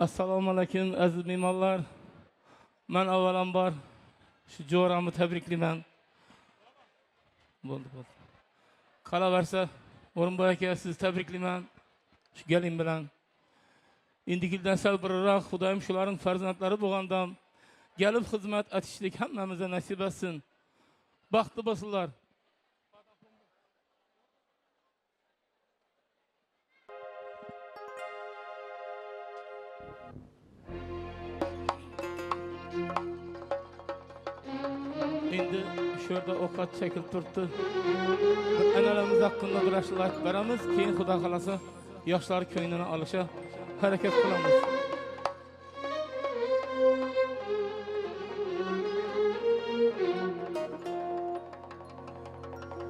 Assalomu alaykum aziz mehmonlar. Men avvalambor shu jo'ramni tabriklayman. Bo'ldi. Qolaversa, O'rinboy aka sizni tabriklayman. Shu gelin bilan. Indikildan sal birroq Xudoyim shularning farzandlari bo'lgandan gelib xizmat etishlik hammamizga nasib etsin. Baxtli bo'lsinlar. Endi şurada ovqat çekilib turibdi. Analarimiz haqqında bir ashula aytib beramiz, keyin Xudo xolasa yoshlar ko'nglini olishga harakat qilamiz.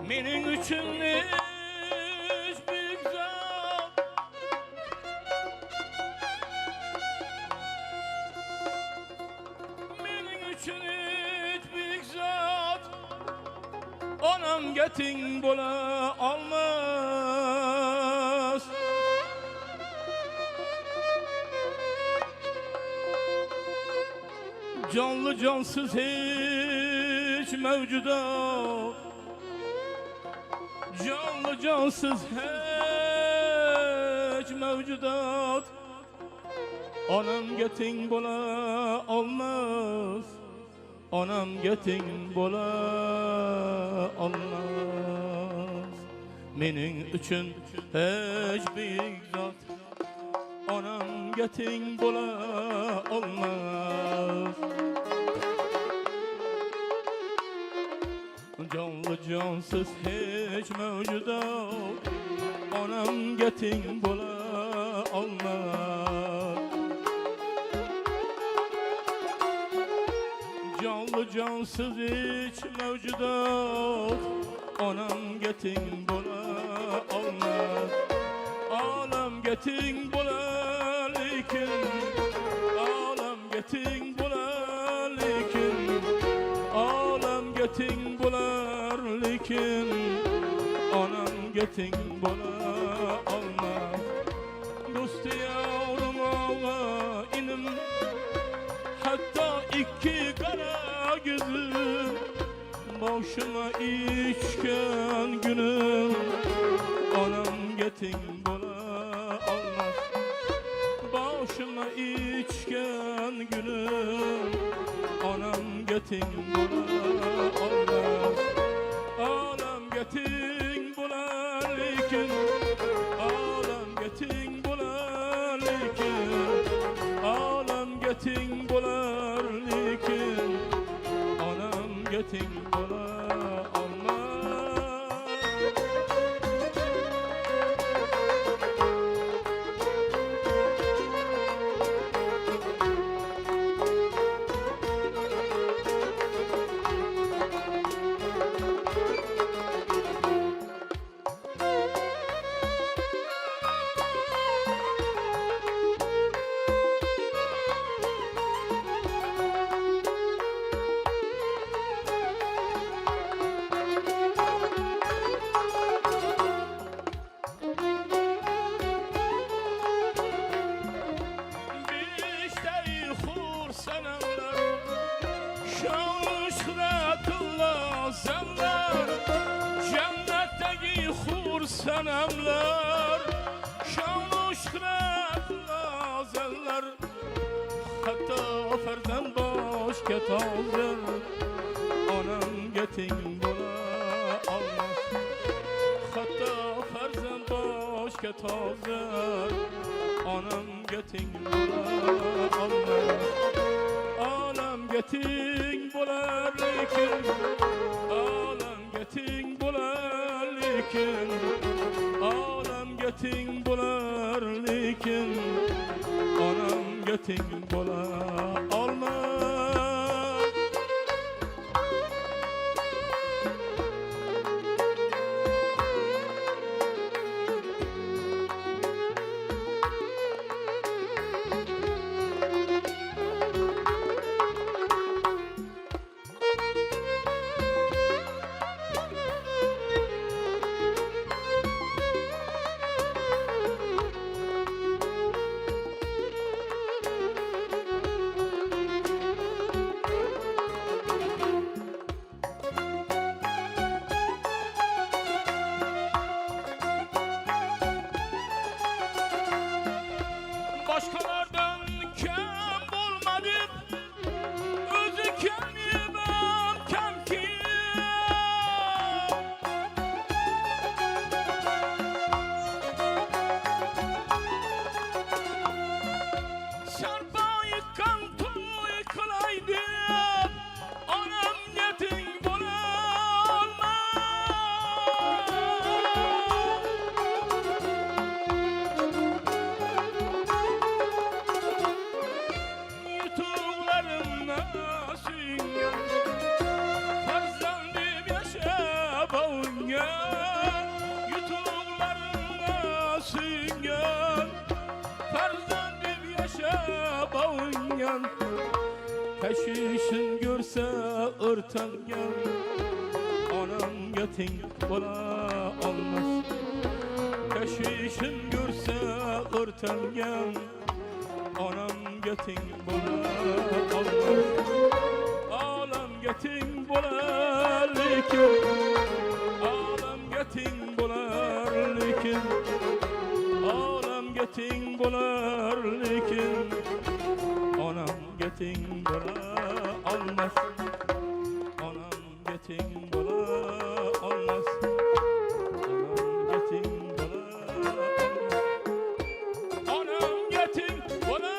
Mening uchun hech büyük zot mening uchun hech büyük zot onamga teng bo'la olmas. Canlı cansız hiç mevcudat, canlı cansız hiç mevcudat onamga teng bo'la olmas. Onamga teng bo'la olmas. Mening uchun hech büyük zot onamga teng bo'la olmas. Canlı cansız hiç mevcudat onamga teng bo'la olmas. Canlı cansız hiç mevcudat onamga teng bo'la olmas. Olamga teng bo'la lekin, olamga teng bo'la lekin, olamga teng bo'lar lekin, onamga teng bo'la olmas. Do'sti yavrum og'a inim, hatta ikki qara gözüm, boshima ichgan gunim onamga teng bo'la olmas. Boshima ichgan gunim onamga teng bo'la olmas. Olamga teng bo'lar lekin, olamga teng bo'lar lekin, olamga teng bo'lar lekin, onamga teng bo'la olmas. Sanamlar, şanlı şıhratlar, zeller, hatta farzand boshga tozir, onamga teng bo'la olmas. Hatta farzand boshga tozir, onamga teng bo'la olmas. Olamga teng bo'lar lekin, olamga teng bo'lar lekin, olamga teng bo'lar lekin, onamga teng bo'la olmas. o'rtangan, tashvishim görsə o'rtangan, onamga teng bo'la olmas. Tashvishim görsə o'rtangan, onamga teng bo'la olmas. Olamga teng bo'lar lekin, olamga teng bo'lar lekin, olamga teng bo'lar lekin, onamga teng bo'la olmas. Onamga teng bo'la olmas. Onamga teng bo'la olmas. Onamga teng bo'la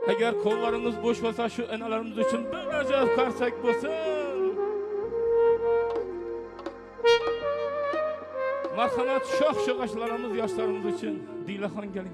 Eğer kollarınız boş olsa şu analarımız için bir acayip karsak olsun. Merhamet şok şok aşılarımız yaşlarımız için. Dilahan gelin.